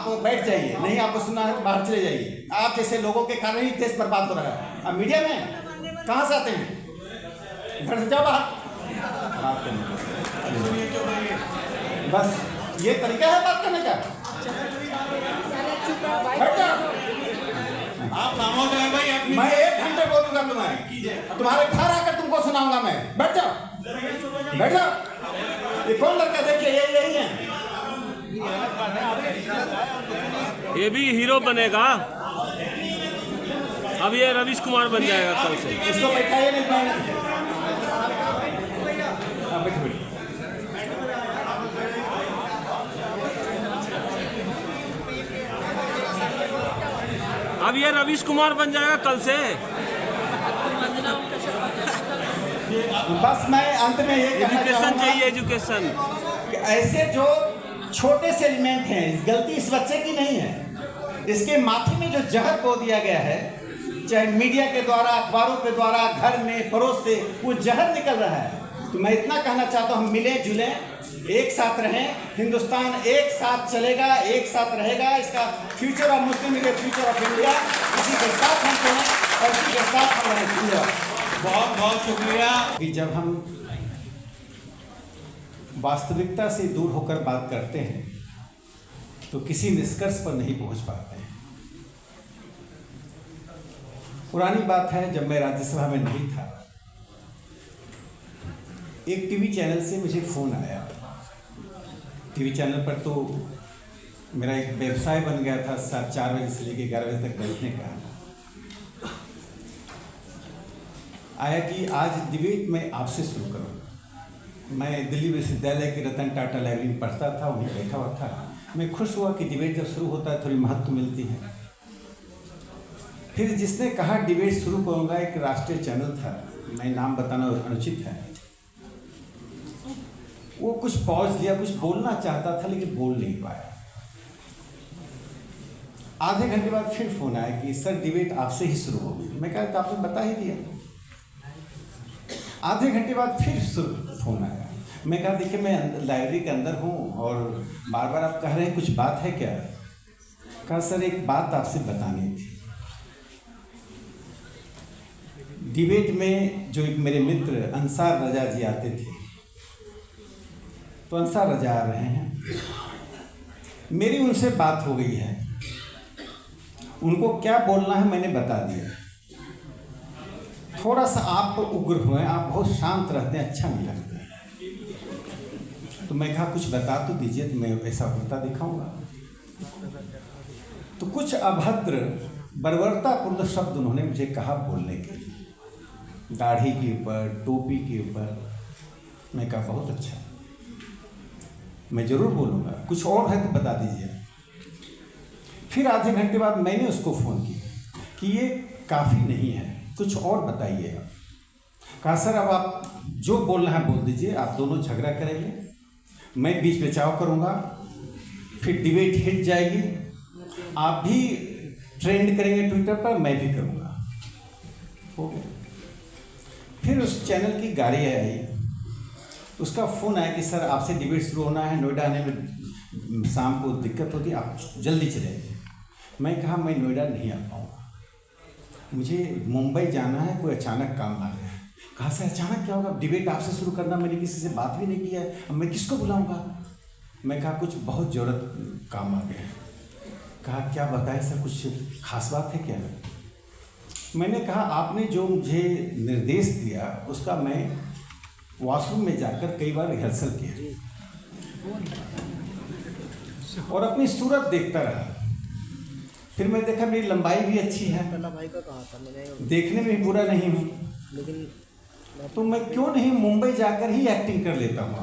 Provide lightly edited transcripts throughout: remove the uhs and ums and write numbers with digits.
आप बैठ जाइए, नहीं आपको सुनना है बाहर चले जाइए। आप जैसे लोगों के कारण ही देश बर्बाद हो रहा है। अब मीडिया में कहाँ से आते हैं? घर से जाओ बाहर। बस ये तरीका है बात करने का। बैठ जाओ। आप नामों में भाई अपनी मैं 1 घंटे बोलूंगा तुम्हारे घर आकर तुमको सुनाऊंगा मैं। बैठ जाओ, बैठ जाओ। ये कौन लड़का? देखिए यही है। ये भी हीरो बनेगा। अब ये रवीश कुमार बन जाएगा कल से। इसको बैठाइए नहीं पाएंगे। अब ये रवीश कुमार बन जाएगा कल से। बस मैं अंत में ये कहना एजुकेशन चाहूंगा चाहिए, एजुकेशन। कि ऐसे जो छोटे से एलिमेंट हैं, गलती इस बच्चे की नहीं है। इसके माथे में जो जहर बो दिया गया है, चाहे मीडिया के द्वारा, अखबारों के द्वारा, घर में पड़ोस से वो जहर निकल रहा है। तो मैं इतना कहना चाहता हूँ, हम मिलें जुलें, एक साथ रहें। हिंदुस्तान एक साथ चलेगा, एक साथ रहेगा। इसका future of Muslim league, future of India, इसी के साथ हम चलें और इसी के साथ हम रहें। बहुत बहुत शुक्रिया। कि जब हम वास्तविकता से दूर होकर बात करते हैं तो किसी निष्कर्ष पर नहीं पहुंच पाते हैं। पुरानी बात है, जब मैं राज्यसभा में नहीं था, एक टीवी चैनल से मुझे फ़ोन आया। टीवी चैनल पर तो मेरा एक व्यवसाय बन गया था 4 बजे से लेकर 11 बजे तक बैठने का। आया कि आज डिबेट में आपसे शुरू करूँ। मैं दिल्ली विश्वविद्यालय के रतन टाटा लाइब्रेरी में पढ़ता था, वहीं बैठा हुआ था। मैं खुश हुआ कि डिबेट जब शुरू होता है थोड़ी महत्व मिलती है। फिर जिसने कहा डिबेट शुरू करूँगा, एक राष्ट्रीय चैनल था, मैं नाम बताना अनुचित है, वो कुछ पॉज दिया, कुछ बोलना चाहता था लेकिन बोल नहीं पाया। आधे घंटे बाद फिर फ़ोन आया कि सर डिबेट आपसे ही शुरू होगी। मैं कहा तो आपने बता ही दिया। आधे घंटे बाद फिर फ़ोन आया। मैं कहा देखिए मैं लाइब्रेरी के अंदर हूँ और बार बार आप कह रहे हैं कुछ बात है क्या? कहा सर एक बात आपसे बतानी थी। डिबेट में जो एक मेरे मित्र अंसार रजा जी आते थे, तो अंसार रजा आ रहे हैं, मेरी उनसे बात हो गई है। उनको क्या बोलना है मैंने बता दिया। थोड़ा सा आप उग्र हुए, आप बहुत शांत रहते हैं, अच्छा नहीं लगता। तो मैं कहा कुछ बता तो दीजिए, तो मैं ऐसा होता दिखाऊंगा। तो कुछ अभद्र बर्बरतापूर्ण शब्द उन्होंने मुझे कहा बोलने के लिए, दाढ़ी के ऊपर, टोपी के ऊपर। मैं कहा बहुत अच्छा, मैं ज़रूर बोलूँगा, कुछ और है तो बता दीजिए। फिर आधे घंटे बाद मैंने उसको फ़ोन किया कि ये काफ़ी नहीं है, कुछ और बताइए। कहा सर अब आप जो बोलना है बोल दीजिए, आप दोनों झगड़ा करेंगे, मैं बीच बचाव करूँगा, फिर डिबेट हिट जाएगी, आप भी ट्रेंड करेंगे ट्विटर पर, मैं भी करूँगा। हो गया। फिर उस चैनल की गाड़ी आई, उसका फ़ोन आया कि सर आपसे डिबेट शुरू होना है, नोएडा आने में शाम को दिक्कत होती है, आप जल्दी चले जाइए। मैं कहा मैं नोएडा नहीं आ पाऊँगा, मुझे मुंबई जाना है, कोई अचानक काम आ गया है। कहा सर अचानक क्या होगा? डिबेट आपसे शुरू करना, मैंने किसी से बात भी नहीं किया है, अब मैं किसको बुलाऊँगा? मैं कहा कुछ बहुत ज़रूरत काम आ गया है। कहा क्या बताएं सर, कुछ खास बात है क्या? मैंने कहा आपने जो मुझे निर्देश दिया उसका मैं वॉशरूम में जाकर कई बार रिहर्सल किया और अपनी सूरत देखता रहा। फिर मैं देखा मेरी लंबाई भी अच्छी है, भाई का कहा था मैंने, देखने में भी बुरा नहीं हूँ, लेकिन तो मैं क्यों नहीं मुंबई जाकर ही एक्टिंग कर लेता हूँ।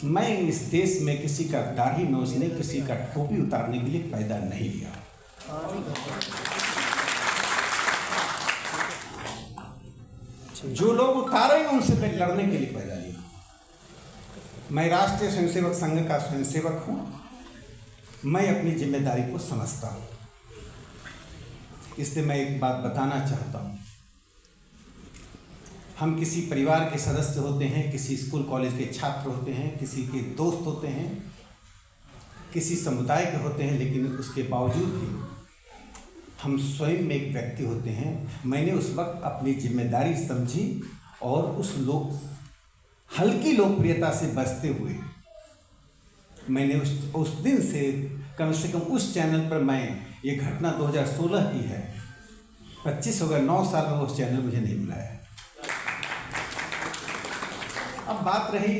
मैं इस देश में किसी का दाढ़ी नोचने, किसी का टोपी उतारने के लिए पैदा नहीं लिया। जो लोग उतारेंगे उनसे मैं लड़ने के लिए पैदा लिया। मैं राष्ट्रीय स्वयंसेवक संघ का स्वयंसेवक हूँ, मैं अपनी जिम्मेदारी को समझता हूँ। इसलिए मैं एक बात बताना चाहता हूँ, हम किसी परिवार के सदस्य होते हैं, किसी स्कूल कॉलेज के छात्र होते हैं, किसी के दोस्त होते हैं, किसी समुदाय के होते हैं, लेकिन उसके बावजूद भी हम स्वयं में एक व्यक्ति होते हैं। मैंने उस वक्त अपनी जिम्मेदारी समझी और हल्की लोकप्रियता से बचते हुए मैंने उस दिन से कम उस चैनल पर, मैं ये घटना 2016 की है, 25 हो गया, 9 साल में उस चैनल मुझे नहीं बुलाया। अब बात रही,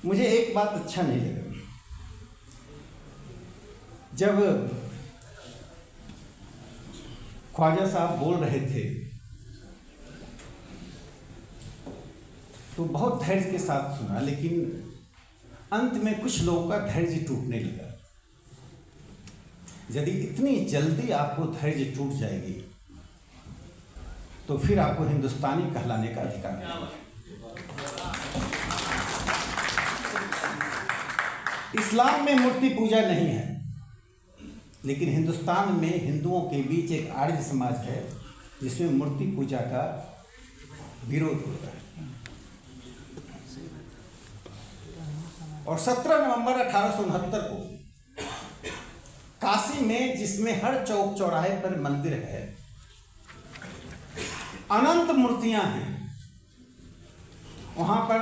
मुझे एक बात अच्छा नहीं लगा, जब ख्वाजा साहब बोल रहे थे तो बहुत धैर्य के साथ सुना, लेकिन अंत में कुछ लोगों का धैर्य टूटने लगा। यदि इतनी जल्दी आपको धैर्य टूट जाएगी तो फिर आपको हिंदुस्तानी कहलाने का अधिकार नहीं। इस्लाम में मूर्ति पूजा नहीं है, लेकिन हिंदुस्तान में हिंदुओं के बीच एक आर्य समाज है जिसमें मूर्ति पूजा का विरोध होता है। और 17 नवंबर 1869 को काशी में, जिसमें हर चौक चौराहे पर मंदिर है, अनंत मूर्तियां हैं, वहां पर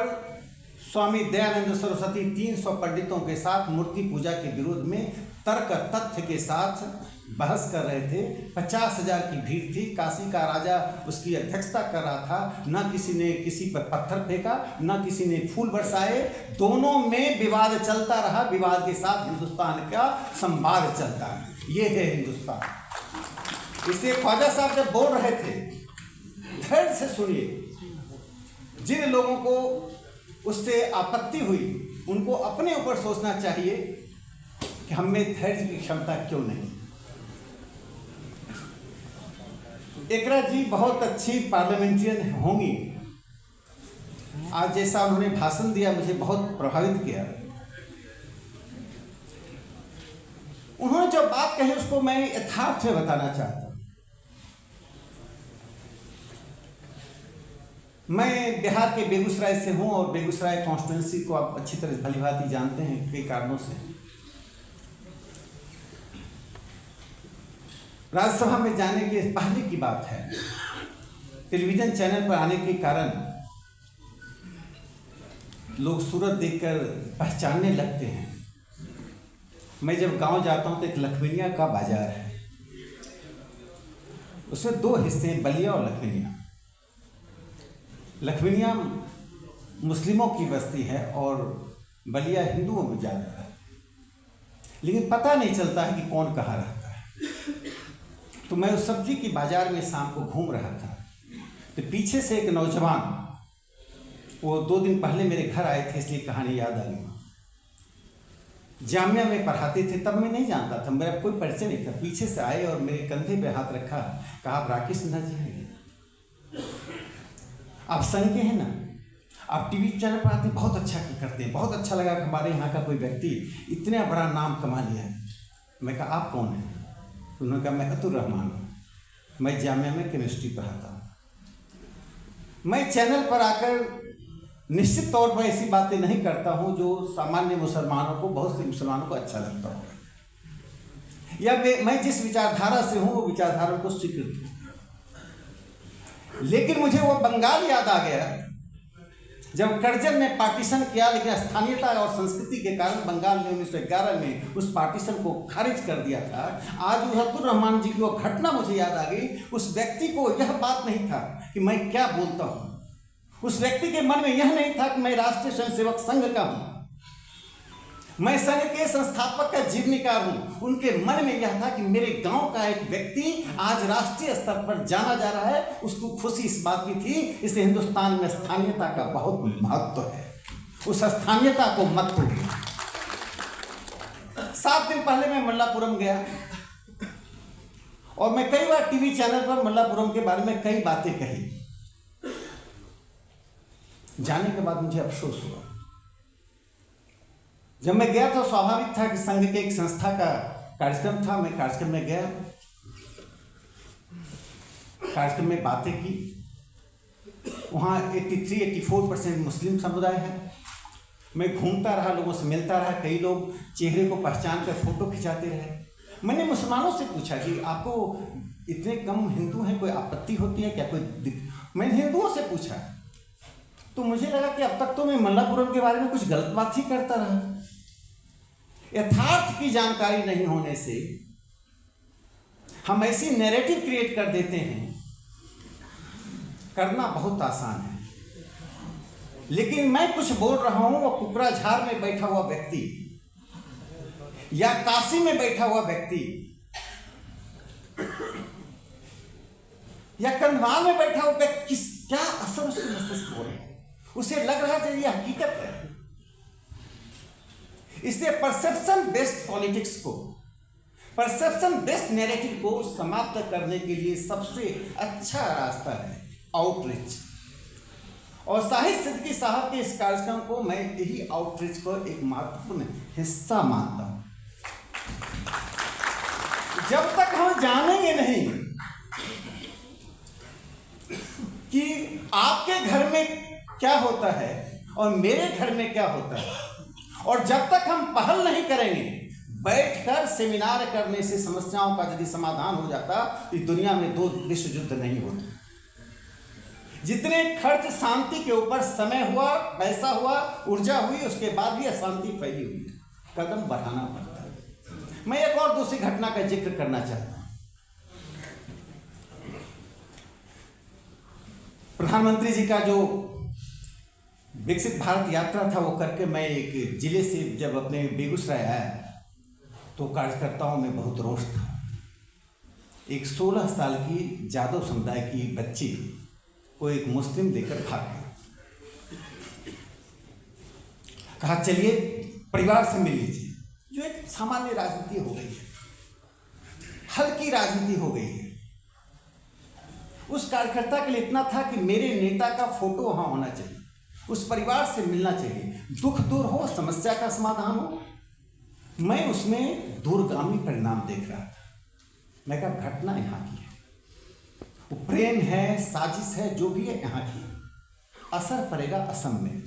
स्वामी दयानंद सरस्वती 300 पंडितों के साथ मूर्ति पूजा के विरोध में तर्क तथ्य के साथ बहस कर रहे थे। 50,000 की भीड़ थी। काशी का राजा उसकी अध्यक्षता कर रहा था। ना किसी ने किसी पर पत्थर फेंका, ना किसी ने फूल बरसाए। दोनों में विवाद चलता रहा। विवाद के साथ हिंदुस्तान का संवाद चलता है। ये है हिंदुस्तान। इसलिए ख्वाजा साहब जब बोल रहे थे, धैर्य से सुनिए। जिन लोगों को उससे आपत्ति हुई उनको अपने ऊपर सोचना चाहिए कि हम में धैर्य की क्षमता क्यों नहीं। एकरा जी बहुत अच्छी पार्लियामेंट्रियन होंगी। आज जैसा उन्होंने भाषण दिया मुझे बहुत प्रभावित किया। उन्होंने जो बात कही उसको मैं यथार्थ में बताना चाहता हूं। मैं बिहार के बेगूसराय से हूं और बेगूसराय कॉन्स्टिट्यूंसी को आप अच्छी तरह भली भांति जानते हैं कई कारणों से। राज्यसभा में जाने के पहले की बात है, टेलीविजन चैनल पर आने के कारण लोग सूरत देखकर पहचानने लगते हैं। मैं जब गांव जाता हूं तो एक लखमीनिया का बाजार है, उसमें 2 हिस्से हैं, बलिया और लखमीनिया। लखमीनिया मुस्लिमों की बस्ती है और बलिया हिंदुओं में ज़्यादा है, लेकिन पता नहीं चलता है कि कौन कहाँ रहता है। तो मैं उस सब्जी की बाजार में शाम को घूम रहा था, तो पीछे से एक नौजवान, वो 2 दिन पहले मेरे घर आए थे इसलिए कहानी याद आ गई। जामिया में पढ़ाते थे, तब मैं नहीं जानता था, मेरा कोई परिचय नहीं था। पीछे से आए और मेरे कंधे पे हाथ रखा, कहा आप राकेश सिन्हा जी हैं, आप संघ के हैं ना, आप टीवी चैनल पर आते, बहुत अच्छा करते हैं। बहुत अच्छा लगा कि हमारे यहाँ का कोई व्यक्ति इतना बड़ा नाम कमा लिया है। मैं कहा आप कौन हैं? उन्होंने कहा मैं अतुर रहमान हूँ, मैं जामिया में केमिस्ट्री पढ़ाता हूँ। मैं चैनल पर आकर निश्चित तौर पर ऐसी बातें नहीं करता हूँ जो सामान्य मुसलमानों को, बहुत से मुसलमानों को अच्छा लगता होगा, या मैं जिस विचारधारा से हूँ वो विचारधारा को स्वीकृत हूँ। लेकिन मुझे वो बंगाल याद आ गया जब करजन ने पार्टीशन किया, लेकिन स्थानीयता और संस्कृति के कारण बंगाल ने 1911 में उस पार्टीशन को खारिज कर दिया था। आज अतुर रहमान जी की वो घटना मुझे याद आ गई। उस व्यक्ति को यह बात नहीं था कि मैं क्या बोलता हूँ, उस व्यक्ति के मन में यह नहीं था कि मैं राष्ट्रीय स्वयंसेवक संघ का हूँ, मैं संघ के संस्थापक का जीवनीकार हूँ। उनके मन में यह था कि मेरे गांव का एक व्यक्ति आज राष्ट्रीय स्तर पर जाना जा रहा है, उसको खुशी इस बात की थी। इसलिए हिंदुस्तान में स्थानीयता का बहुत महत्व है, उस स्थानीयता को मत तोड़िए। 7 दिन पहले मैं मल्लापुरम गया और मैं कई बार टीवी चैनल पर मल्लापुरम के बारे में कई बातें कही। जाने के बाद मुझे अफसोस हुआ। जब मैं गया तो स्वाभाविक था कि संघ के एक संस्था का कार्यक्रम था, मैं कार्यक्रम में गया, कार्यक्रम में बातें की। वहाँ 83-84% मुस्लिम समुदाय है। मैं घूमता रहा, लोगों से मिलता रहा, कई लोग चेहरे को पहचान कर फोटो खिंचाते रहे। मैंने मुसलमानों से पूछा कि आपको इतने कम हिंदू हैं, कोई आपत्ति होती है क्या? मैंने हिंदुओं से पूछा तो मुझे लगा कि अब तक तो मैं मल्लापुरम के बारे में कुछ गलत बात ही करता रहा। यथार्थ की जानकारी नहीं होने से हम ऐसी नैरेटिव क्रिएट कर देते हैं। करना बहुत आसान है, लेकिन मैं कुछ बोल रहा हूं, वो कुकराझार में बैठा हुआ व्यक्ति या काशी में बैठा हुआ व्यक्ति या कंधमाल में बैठा हुआ व्यक्ति क्या असर उसके मस्तिष्क हो रहा है? उसे लग रहा है ये हकीकत है। इसलिए परसेप्शन बेस्ड पॉलिटिक्स को, परसेप्शन बेस्ड नैरेटिव को समाप्त करने के लिए सबसे अच्छा रास्ता है आउटरीच। और शाहिद सिद्दीकी साहब के इस कार्यक्रम को मैं यही आउटरीच को एक महत्वपूर्ण हिस्सा मानता हूं। जब तक हम जानेंगे नहीं कि आपके घर में क्या होता है और मेरे घर में क्या होता है, और जब तक हम पहल नहीं करेंगे, बैठकर सेमिनार करने से समस्याओं का यदि समाधान हो जाता तो दुनिया में 2 विश्व युद्ध नहीं होते। जितने खर्च शांति के ऊपर समय हुआ, पैसा हुआ, ऊर्जा हुई, उसके बाद भी अशांति फैली हुई है। कदम बढ़ाना पड़ता है। मैं एक और दूसरी घटना का जिक्र करना चाहता हूं। प्रधानमंत्री जी का जो विकसित भारत यात्रा था वो करके मैं एक जिले से जब अपने बेगूसराय आया तो कार्यकर्ताओं में बहुत रोष था। एक 16 साल की जादव समुदाय की बच्ची को एक मुस्लिम देकर भाग गया। कहा चलिए परिवार से मिल लीजिए, जो एक सामान्य राजनीति हो गई है, हल्की राजनीति हो गई है। उस कार्यकर्ता के लिए इतना था कि मेरे नेता का फोटो वहां होना चाहिए, उस परिवार से मिलना चाहिए, दुख दूर हो, समस्या का समाधान हो। मैं उसमें दूरगामी परिणाम देख रहा था। मैं कहा घटना यहाँ की है, वो प्रेम है, साजिश है, जो भी है यहाँ की। असर पड़ेगा असम में,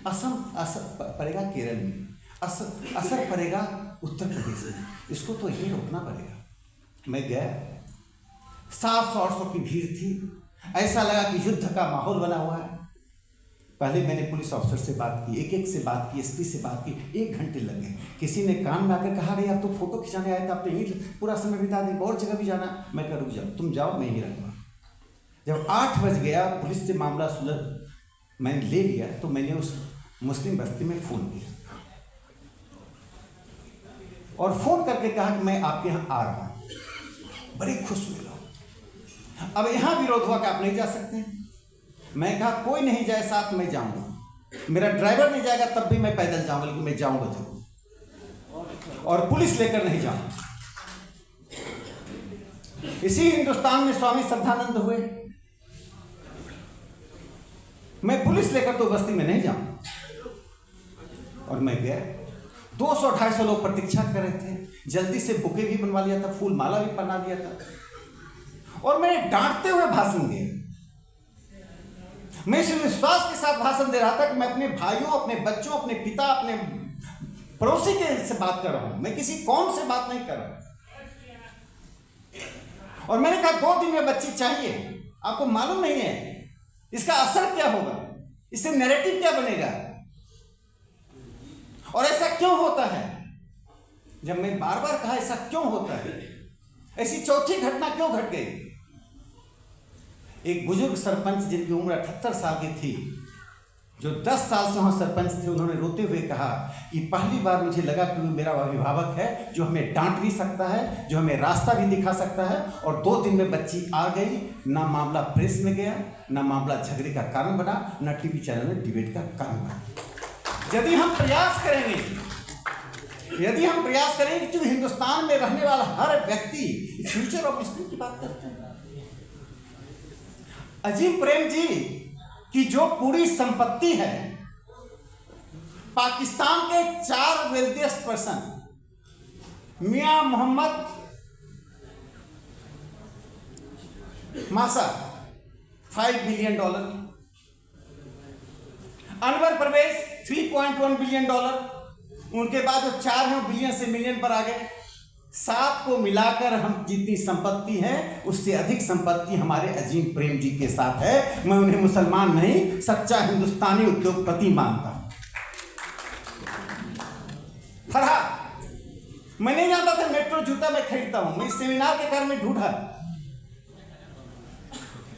असर पड़ेगा केरल में, असर पड़ेगा उत्तर प्रदेश में। इसको तो यही रोकना पड़ेगा। मैं गया, 700-800 की भीड़ थी। ऐसा लगा कि युद्ध का माहौल बना हुआ है। पहले मैंने पुलिस ऑफिसर से बात की, एक से बात की, एसपी से बात की। 1 घंटे लग गए। किसी ने कान में आकर कहा अरे आप तो फोटो खिंचाने आए थे, आप तो यहीं पूरा समय बिता देंगे, और जगह भी जाना। मैं कहा रुक जाओ, तुम जाओ, मैं ही रहूँगा। जब 8 बज गया, पुलिस से मामला सुलझ मैंने ले लिया, तो मैंने उस मुस्लिम बस्ती में फ़ोन किया और फ़ोन करके कहा कि मैं आपके यहाँ आ रहा हूँ। बड़े खुश हुए लोग। अब यहाँ विरोध हुआ कि आप नहीं जा सकते। मैं कहा कोई नहीं जाए साथ, मैं जाऊँगा। मेरा ड्राइवर नहीं जाएगा तब भी मैं पैदल जाऊँगा, लेकिन मैं जाऊँगा जरूर, और पुलिस लेकर नहीं जाऊँगा। इसी हिंदुस्तान में स्वामी श्रद्धानंद हुए। मैं पुलिस लेकर तो बस्ती में नहीं जाऊँ, और मैं गया। 200-250 लोग प्रतीक्षा कर रहे थे। जल्दी से बुके भी बनवा लिया था, फूल माला भी पहना दिया था, और मैंने डांटते हुए भाषण दिया। मैं इस विश्वास के साथ भाषण दे रहा था कि मैं अपने भाइयों, अपने बच्चों, अपने पिता, अपने पड़ोसी के से बात कर रहा हूं, मैं किसी कौम से बात नहीं कर रहा। और मैंने कहा 2 दिन में बच्ची चाहिए। आपको मालूम नहीं है इसका असर क्या होगा, इससे नैरेटिव क्या बनेगा, और ऐसा क्यों होता है। जब मैं बार बार कहा ऐसा क्यों होता है, ऐसी चौथी घटना क्यों घट गई। एक बुजुर्ग सरपंच जिनकी उम्र 78 साल की थी, जो 10 साल से वहाँ सरपंच थे, उन्होंने रोते हुए कहा कि पहली बार मुझे लगा कि वो मेरा अभिभावक है, जो हमें डांट भी सकता है, जो हमें रास्ता भी दिखा सकता है। और 2 दिन में बच्ची आ गई। ना मामला प्रेस में गया, ना मामला झगड़े का कारण बना, ना टीवी चैनल में डिबेट का कारण बना। यदि हम प्रयास करेंगे कि हिंदुस्तान में रहने वाला हर व्यक्ति फ्यूचर ऑफ मुस्लिम की बात करते हैं। अजीम प्रेम जी की जो पूरी संपत्ति है, पाकिस्तान के 4 वेल्थिएस्ट पर्सन, मियां मोहम्मद मासा $5 बिलियन, अनवर परवेज $3.1 बिलियन, उनके बाद जो 4 हैं बिलियन से मिलियन पर आ गए। 7 को मिलाकर हम जितनी संपत्ति है उससे अधिक संपत्ति हमारे अजीम प्रेम जी के साथ है। मैं उन्हें मुसलमान नहीं, सच्चा हिंदुस्तानी उद्योगपति मानता हूं। फरहाद, मैं नहीं जानता था मेट्रो जूता मैं खरीदता हूं, मैं इस सेमिनार के कारण में ढूंढा।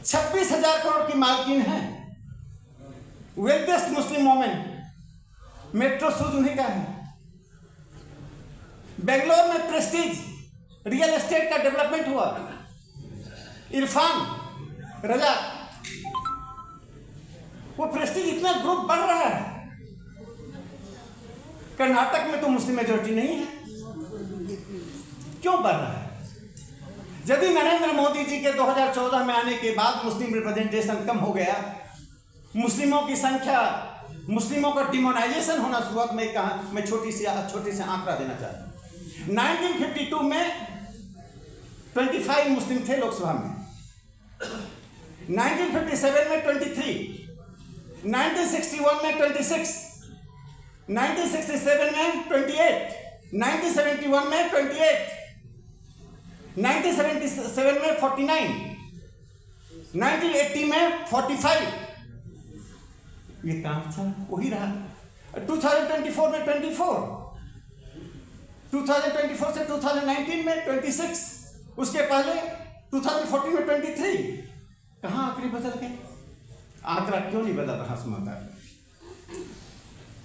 26,000 करोड़ की मालकिन है, वेल्थेस्ट मुस्लिम वोमेन। मेट्रो शूज उन्हीं का है। बेंगलोर में प्रेस्टीज रियल एस्टेट का डेवलपमेंट हुआ। इरफान, रजा, वो प्रेस्टीज इतना ग्रुप बढ़ रहा है। कर्नाटक में तो मुस्लिम मेजोरिटी नहीं है, क्यों बढ़ रहा है? यदि नरेंद्र मोदी जी के 2014 में आने के बाद मुस्लिम रिप्रेजेंटेशन कम हो गया, मुस्लिमों की संख्या, मुस्लिमों का डिमोनाइजेशन होना शुरुआत में, कहा मैं छोटी सी आंकड़ा देना चाहता हूं। 1952 में 25 मुस्लिम थे लोकसभा में, 1957 में 23, 1961 में 26, 1967 में 28, 1971 में 28, 1977 में 49, 1980 में 45। ये काम था वही रहा। 2024 में 24, 2024 से 2019 में 26, उसके पहले 2014 में 23। कहाँ आंकड़े बदल गए? आंकड़ा क्यों नहीं बदल रहा सुमंता?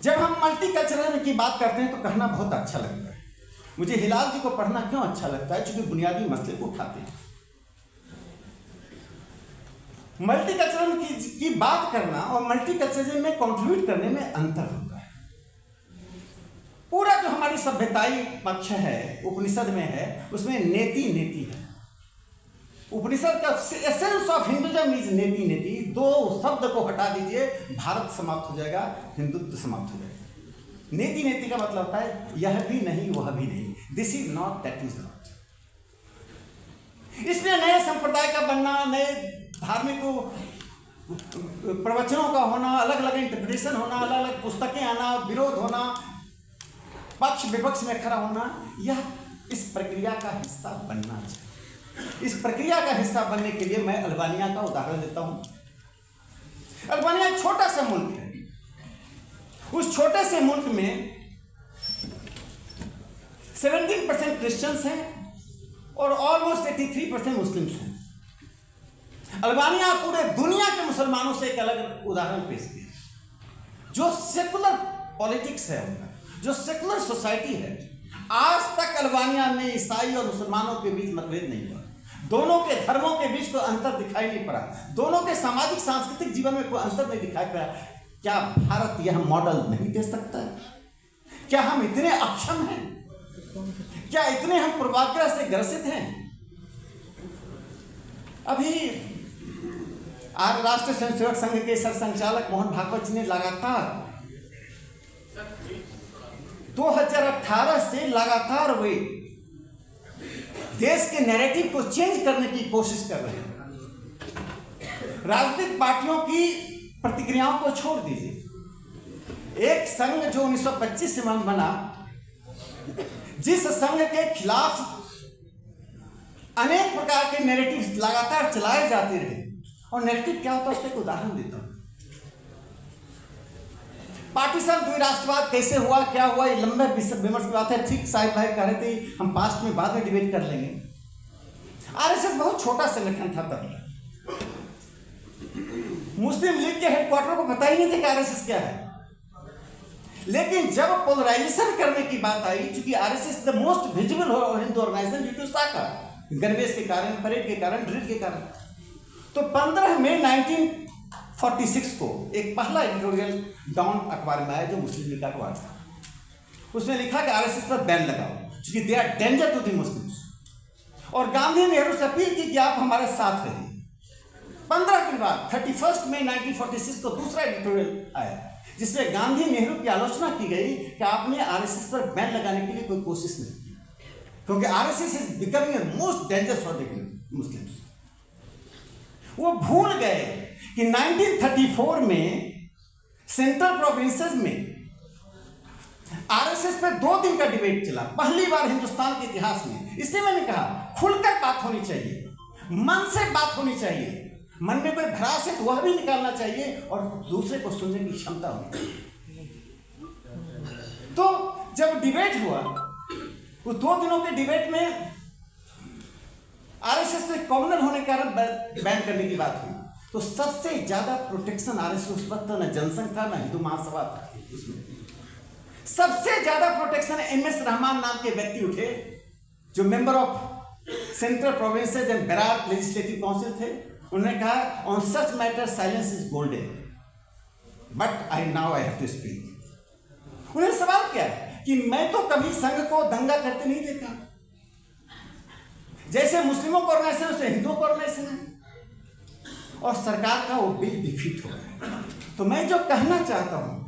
जब हम मल्टीकल्चरल की बात करते हैं तो कहना बहुत अच्छा लगता है। मुझे हिलाल जी को पढ़ना क्यों अच्छा लगता है? क्योंकि बुनियादी मसले को उठाते हैं। मल्टीकल्चरल की बात करना और मल्टीकल्चरल में कंट्रीब्यूट करने में अंतर होता है। पूरा जो हमारी सभ्यताई पक्ष है उपनिषद में है, उसमें नेति नेति है। उपनिषद का एसेंस ऑफ हिंदुइज्म इज नेति नेति। 2 शब्द को हटा दीजिए, भारत समाप्त हो जाएगा, हिंदुत्व समाप्त हो जाएगा। नेति नेति का मतलब होता है यह भी नहीं वह भी नहीं, this is not that is not. इसलिए नए संप्रदाय का बनना, नए धार्मिक प्रवचनों का होना, अलग अलग इंटरप्रिटेशन होना, अलग अलग पुस्तकें आना, विरोध होना, पक्ष विपक्ष में खड़ा होना, यह इस प्रक्रिया का हिस्सा बनना चाहिए। इस प्रक्रिया का हिस्सा बनने के लिए मैं अल्बानिया का उदाहरण देता हूं। अल्बानिया एक छोटा सा मुल्क है। उस छोटे से मुल्क में 17% क्रिश्चियंस हैं और ऑलमोस्ट 83% मुस्लिम्स हैं। अल्बानिया पूरे दुनिया के मुसलमानों से एक अलग उदाहरण पेश किया। जो सेकुलर पॉलिटिक्स है उनका, जो सेकुलर सोसाइटी है, आज तक अल्बानिया में ईसाई और मुसलमानों के बीच मतभेद नहीं हुआ। दोनों के धर्मों के बीच कोई अंतर दिखाई नहीं पड़ा। दोनों के सामाजिक सांस्कृतिक जीवन में कोई अंतर नहीं दिखाई पड़ा। क्या भारत यह मॉडल नहीं दे सकता है? क्या हम इतने अक्षम हैं? क्या इतने हम पूर्वाग्रह से ग्रसित हैं? अभी आज राष्ट्रीय स्वयंसेवक संघ के सरसंचालक मोहन भागवत जी ने लगातार 2018 से लगातार वे देश के नैरेटिव को चेंज करने की कोशिश कर रहे हैं। राजनीतिक पार्टियों की प्रतिक्रियाओं को छोड़ दीजिए। एक संघ जो 1925 से बना, जिस संघ के खिलाफ अनेक प्रकार के नैरेटिव लगातार चलाए जाते रहे, और नैरेटिव क्या होता है उसका एक उदाहरण देता हूं। पार्टीशन द्विराष्ट्रवाद कैसे हुआ, क्या हुआ, ये लंबे विमर्श की बात है। ठीक साहिब भाई कह रहे थे, हम पास्ट में बाद में डिबेट कर लेंगे। आरएसएस बहुत छोटा संगठन था तब। मुस्लिम लीग के हेडक्वार्टर को पता ही नहीं था कि आरएसएस क्या है। लेकिन जब पोलराइजेशन करने की बात आई, क्योंकि RSS the most visible Hindu organisation due to shakha, गणवेश के कारण, परेड के कारण, ड्रिल के कारण, तो 15 मई 1946 को एक पहला एडिटोरियल डॉन अखबार में आया जो मुस्लिम लीग का अखबार था। उसने लिखा कि आरएसएस पर बैन लगाओ क्योंकि they are danger to the Muslims. और गांधी नेहरू से अपील की कि आप हमारे साथ रहिए। 15 दिन बाद 31 मई 1946 को दूसरा एडिटोरियल आया जिसमें गांधी नेहरू की आलोचना की गई कि आपने आरएसएस पर बैन लगाने के लिए कोई कोशिश नहीं की, क्योंकि RSS is becoming most danger for the Muslims. वो भूल गए कि 1934 में सेंट्रल प्रोविंसेस में आरएसएस पे 2 दिन का डिबेट चला, पहली बार हिंदुस्तान के इतिहास में। इसलिए मैंने कहा खुलकर बात होनी चाहिए, मन से बात होनी चाहिए, मन में कोई भ्रास है तो वह भी निकालना चाहिए और दूसरे को सुनने की क्षमता होनी चाहिए। तो जब डिबेट हुआ, उस 2 दिनों के डिबेट में आरएसएस में कॉमनर होने के कारण बैन करने की बात हुई, तो सबसे ज्यादा प्रोटेक्शन आरएसएस उस वक्त ना जनसंघ था ना हिंदू महासभा था, उसमें सबसे ज्यादा प्रोटेक्शन एमएस रहमान नाम के व्यक्ति उठे जो member of Central Provinces and Berar legislative council थे। उन्होंने कहा on such matter silence is golden but I now I have to speak. उन्होंने सवाल किया कि मैं तो कभी संघ को दंगा करते नहीं देखा, जैसे मुस्लिमों को ऑर्गेनाइजेशन वैसे हिंदुओं को ऑर्गेनाइजेशन है और सरकार का वो बिल डिफीट हो गया। तो मैं जो कहना चाहता हूं,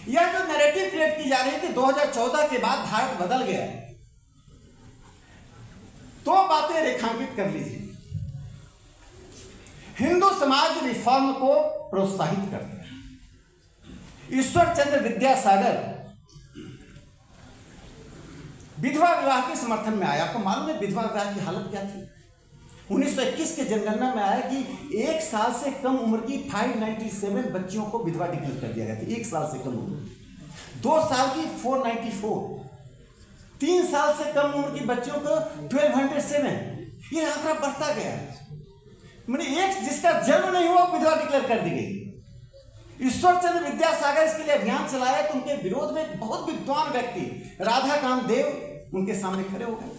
यह जो नैरेटिव क्रिएट की जा रही है कि 2014 के बाद भारत बदल गया, 2 बातें रेखांकित कर लीजिए। हिंदू समाज रिफॉर्म को प्रोत्साहित करता है। ईश्वर चंद्र विद्यासागर विधवा विवाह के समर्थन में आया। आपको मालूम है विधवा विवाह की हालत क्या थी? 1921 के जनगणना में आया कि 1 साल से कम उम्र की 597 बच्चियों को विधवा डिक्लेयर कर दिया गया था। 1 साल से कम उम्र, 2 साल की 494, 3 साल से कम उम्र की बच्चियों को 1207। ये आंकड़ा बढ़ता गया, मैंने एक जिसका जन्म नहीं हुआ विधवा डिक्लेयर कर दी गई। ईश्वर चंद्र विद्यासागर इसके लिए अभियान चलाया तो उनके विरोध में बहुत विद्वान व्यक्ति राधाकांत देव उनके सामने खड़े हो गए।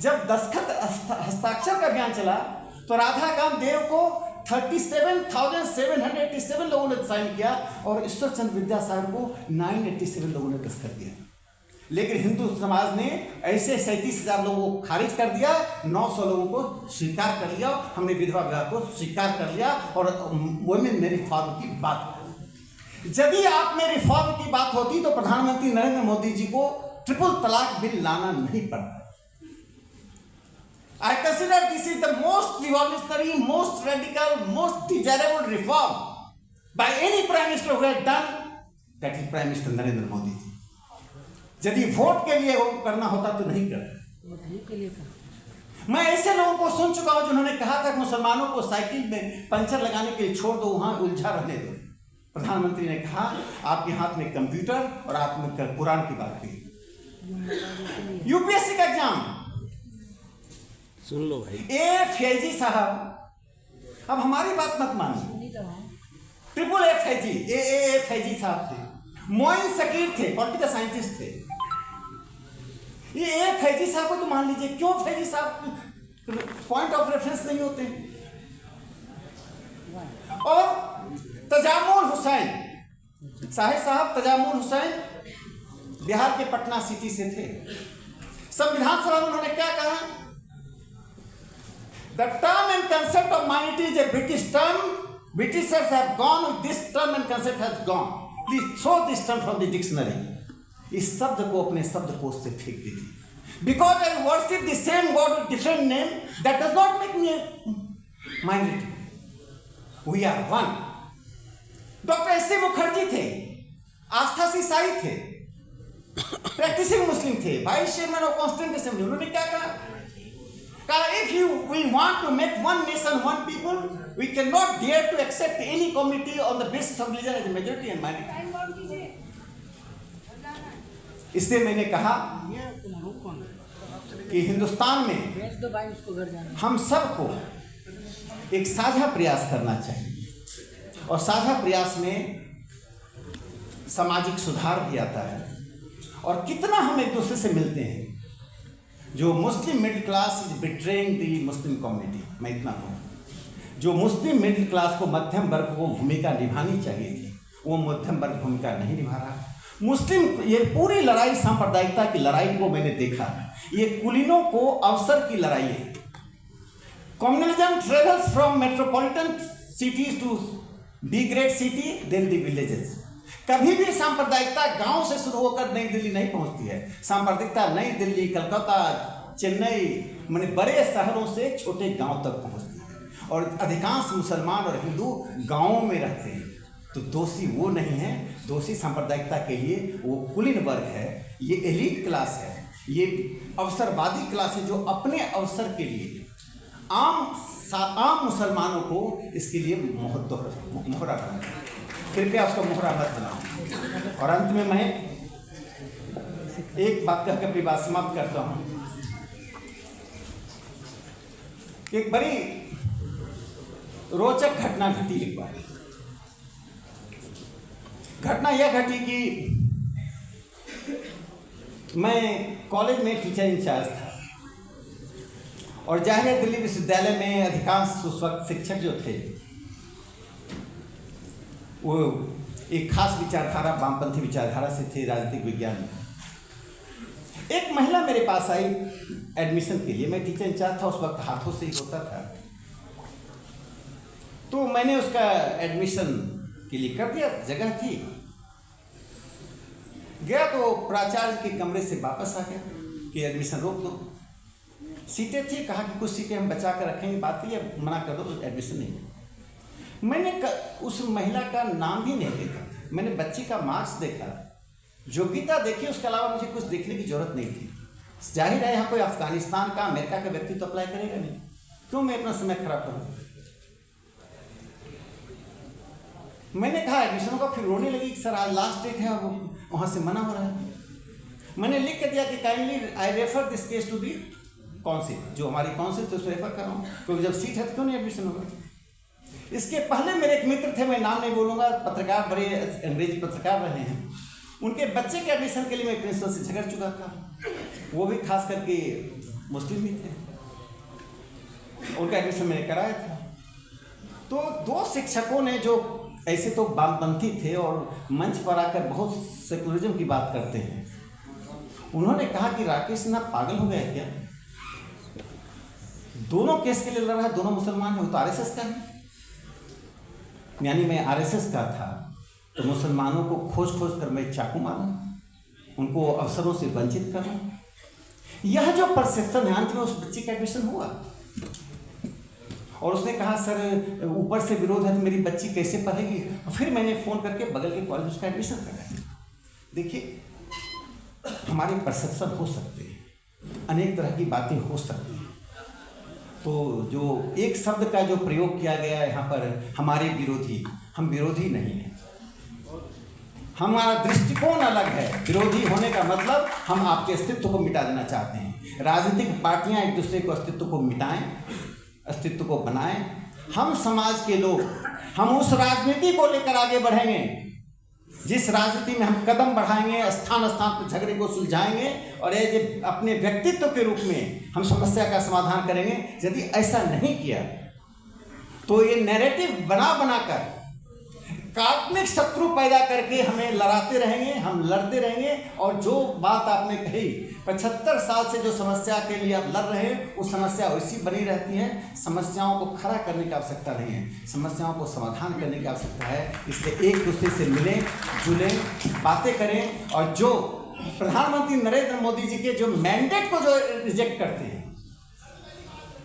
जब दस्तखत हस्ताक्षर का अभियान चला तो राधाकांत देव को 37,787 लोगों ने साइन किया और ईश्वर चंद्र विद्यासागर को 987 लोगों ने दस्तखत दिया। लेकिन हिंदू समाज ने ऐसे 37,000 लोगों को खारिज कर दिया, 900 लोगों को स्वीकार कर लिया। हमने विधवा विवाह को स्वीकार कर लिया और वुमेन में रिफॉर्म की बात। यदि आप में रिफॉर्म की बात होती तो प्रधानमंत्री नरेंद्र मोदी जी को ट्रिपल तलाक बिल लाना नहीं पड़ता। I consider this is the most revolutionary, most radical, most desirable reform by any prime minister who has done, that is Prime Minister Narendra Modi ji. यदि वोट के लिए वो करना होता तो नहीं करता। मैं ऐसे लोगों को सुन चुका हूं जिन्होंने कहा था कि मुसलमानों को साइकिल में पंचर लगाने के लिए छोड़ दो, वहां उलझा रहने दो। प्रधानमंत्री ने कहा आपके हाथ में कंप्यूटर और आप में कुरान की बात की। यूपीएससी का एग्जाम सुन लो भाई। ए फैजी साहब, अब हमारी बात मत मानिए, ट्रिपल ए फैजी, ए फैजी साहब थे, मोइन शकीर थे, पॉलिटिकल साइंटिस्ट थे। ये ए फैजी साहब को तो मान लीजिए, क्यों फैजी साहब पॉइंट ऑफ रेफरेंस नहीं होते? और तजामुल हुसैन साहब, तजामुल हुसैन बिहार के पटना सिटी से थे। संविधान सभा में उन्होंने क्या कहा? The term and concept of minority is a British term. Britishers have gone with this term and concept has gone. Please throw this term from the dictionary. इस शब्द को अपने शब्दकोश से फेंक दीजिए। Because I worship the same God with different name, that does not make me a minority. We are one. Doctor S A Mukherjee थे, आस्था से ईसाई थे, प्रैक्टिसिंग मुस्लिम थे, vice chairman of constituent assembly. उन्होंने क्या कहा? If we want to make one nation, one people, we cannot dare to accept any community on the basis of religion as a majority and minority. इसलिए मैंने कहा कि हिंदुस्तान में हम सबको एक साझा प्रयास करना चाहिए और साझा प्रयास में सामाजिक सुधार भी आता है। और कितना हम एक दूसरे से मिलते हैं। जो Muslim middle class is betraying the Muslim community, मैं इतना कहूँ, जो मुस्लिम मिडिल क्लास को मध्यम वर्ग को भूमिका निभानी चाहिए थी वो मध्यम वर्ग भूमिका नहीं निभा रहा। मुस्लिम ये पूरी लड़ाई सांप्रदायिकता की लड़ाई को मैंने देखा, ये कुलीनों को अवसर की लड़ाई है। Communalism travels from metropolitan cities to be great city then the villages. कभी भी सांप्रदायिकता गांव से शुरू होकर नई दिल्ली नहीं पहुंचती है। सांप्रदायिकता नई दिल्ली, कलकत्ता, चेन्नई, माने बड़े शहरों से छोटे गांव तक पहुंचती है। और अधिकांश मुसलमान और हिंदू गांवों में रहते हैं तो दोषी वो नहीं है, दोषी सांप्रदायिकता के लिए वो कुलीन वर्ग है, ये एलीट क्लास है, ये अवसरवादी क्लास है जो अपने अवसर के लिए आम मुसलमानों को इसके लिए मोहरा बनाए। कृपया उसको मोहरा मत बनाओ। और अंत में मैं एक बात कहकर अपनी बात समाप्त करता हूँ। एक बड़ी रोचक घटना घटी एक बार। घटना यह घटी कि मैं कॉलेज में टीचर इंचार्ज था और जाहिर दिल्ली विश्वविद्यालय में अधिकांश उस वक्त शिक्षक जो थे वो एक खास विचारधारा, वामपंथी विचारधारा से थे, राजनीतिक विज्ञान। एक महिला मेरे पास आई एडमिशन के लिए। मैं टीचर इंचार्ज था उस वक्त, हाथों से ही होता था। तो मैंने उसका एडमिशन के लिए कर दिया, जगह थी। गया तो प्राचार्य के कमरे से वापस आ गया कि एडमिशन रोक दो। सीटें थी, कहा कि कुछ सीटें हम बचा कर रखेंगे, बात ही है, मना कर दो, एडमिशन नहीं। मैंने उस महिला का नाम भी नहीं देखा, मैंने बच्ची का मार्क्स देखा, योग्यता देखी, उसके अलावा मुझे कुछ देखने की जरूरत नहीं थी। जाहिर है यहाँ कोई अफगानिस्तान का, अमेरिका का व्यक्ति तो अप्लाई करेगा नहीं, क्यों मैं अपना समय खराब करूँ। मैंने कहा एडमिशन का, फिर रोने लगी कि सर आज लास्ट डेट है और वहाँ से मना हो रहा है। मैंने लिख कर दिया कि kindly I refer this case to the council, जो हमारी काउंसिल तो उसको रेफर कर रहा हूँ, क्योंकि जब सीट है तो क्यों नहीं एडमिशन होगा। इसके पहले मेरे एक मित्र थे, मैं नाम नहीं बोलूँगा, पत्रकार, बड़े अंग्रेजी पत्रकार रहे हैं, उनके बच्चे के एडमिशन के लिए मैं प्रिंसिपल से झगड़ चुका था। वो भी खास करके मुस्लिम भी थे, उनका एडमिशन मैंने कराया था। तो दो शिक्षकों ने, जो ऐसे तो वामपंथी थे और मंच पर आकर बहुत सेकुलरिज्म की बात करते हैं, उन्होंने कहा कि राकेश सिन्हा पागल हो गया क्या, दोनों केस के लिए लड़ रहा है, दोनों मुसलमान हैं, वो तो आरएसएस का है। यानी मैं आरएसएस का था तो मुसलमानों को खोज खोज कर मैं चाकू मारूं, उनको अवसरों से वंचित करूं। यह जो परसेप्शन है, अंत में उस बच्ची का एडमिशन हुआ और उसने कहा सर ऊपर से विरोध है तो मेरी बच्ची कैसे पढ़ेगी। फिर मैंने फ़ोन करके बगल के कॉलेज उसका एडमिशन कराया। देखिए, हमारे परसेप्शन हो सकते हैं, अनेक तरह की बातें हो सकती हैं। तो जो एक शब्द का जो प्रयोग किया गया यहाँ पर, हमारे विरोधी, हम विरोधी नहीं हैं, हमारा दृष्टिकोण अलग है। विरोधी होने का मतलब हम आपके अस्तित्व को मिटा देना चाहते हैं। राजनीतिक पार्टियां एक दूसरे को अस्तित्व को मिटाएं, अस्तित्व को बनाएं। हम समाज के लोग, हम उस राजनीति को लेकर आगे बढ़ेंगे जिस राजनीति में हम कदम बढ़ाएंगे, स्थान स्थान पर झगड़े को सुलझाएंगे और एज अपने व्यक्तित्व के रूप में हम समस्या का समाधान करेंगे। यदि ऐसा नहीं किया तो ये नैरेटिव बना बनाकर काल्पनिक शत्रु पैदा करके हमें लड़ाते रहेंगे, हम लड़ते रहेंगे। और जो बात आपने कही, 75 साल से जो समस्या के लिए आप लड़ रहे हैं, वो समस्या वैसी बनी रहती है। समस्याओं को खड़ा करने की आवश्यकता नहीं है, समस्याओं को समाधान करने की आवश्यकता है। इसलिए एक दूसरे से मिलें, जुलें, बातें करें। और जो प्रधानमंत्री नरेंद्र मोदी जी के जो मैंडेट को जो रिजेक्ट करते हैं,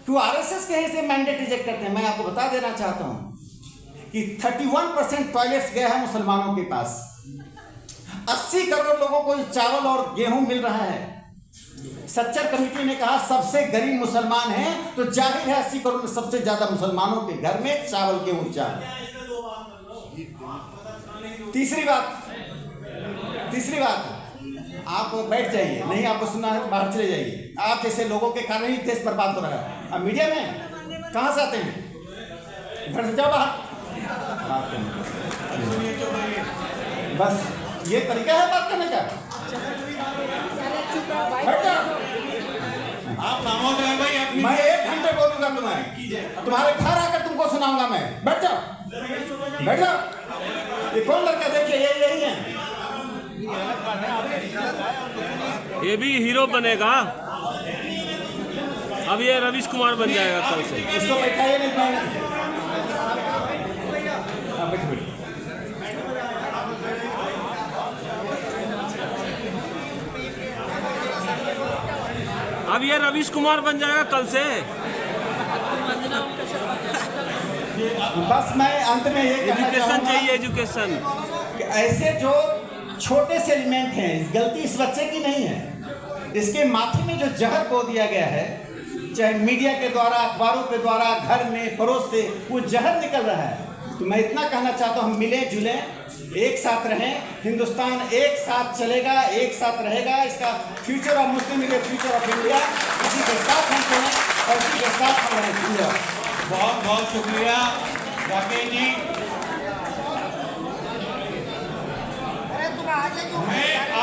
क्यों आरएसएस के से मैंडेट रिजेक्ट करते हैं, मैं आपको बता देना चाहता हूँ कि 31% टॉयलेट्स गए हैं मुसलमानों के पास। 80 करोड़ लोगों को चावल और गेहूं मिल रहा है। सच्चर कमेटी ने कहा सबसे गरीब मुसलमान हैं, तो जाहिर है 80 करोड़ में सबसे ज्यादा मुसलमानों के घर में चावल गेहूं चाहिए। तीसरी बात, आप बैठ जाइए, नहीं आपको सुनना है तो बाहर चले जाइए। आप जैसे लोगों के कारण ही देश बर्बाद हो रहा है। अब मीडिया में कहाँ से आते हैं, घर से जाओ बाहर। बस ये तरीका है बात करने का। आप नामोदय हैं भाई, अपनी मैं 1 घंटे बोलूंगा तुम्हें, तुम्हारे घर आकर तुमको सुनाऊंगा मैं। बैठ जाओ। ये कौन लड़का, देखिए यही है। ये भी हीरो बनेगा, अब ये रवीश कुमार बन जाएगा कल से। इसको बैठाइए, नहीं बैठ। अब ये रवीश कुमार बन जाएगा कल से। बस मैं अंत में ये कहना एजुकेशन चाहूंगा चाहिए, एजुकेशन। कि ऐसे जो छोटे से एलिमेंट हैं, गलती इस बच्चे की नहीं है। इसके माथे में जो जहर बो दिया गया है, चाहे मीडिया के द्वारा, अखबारों के द्वारा, घर में पड़ोस से वो जहर निकल रहा है। तो मैं इतना कहना चाहता हूँ, हम मिलें जुलें, एक साथ रहें, हिंदुस्तान एक साथ चलेगा, एक साथ रहेगा। इसका future of Muslim league, future of India, इसी के साथ हम चलें और इसी के साथ हम रहें। बहुत बहुत शुक्रिया राकेश जी। अरे तुम आ जाओ।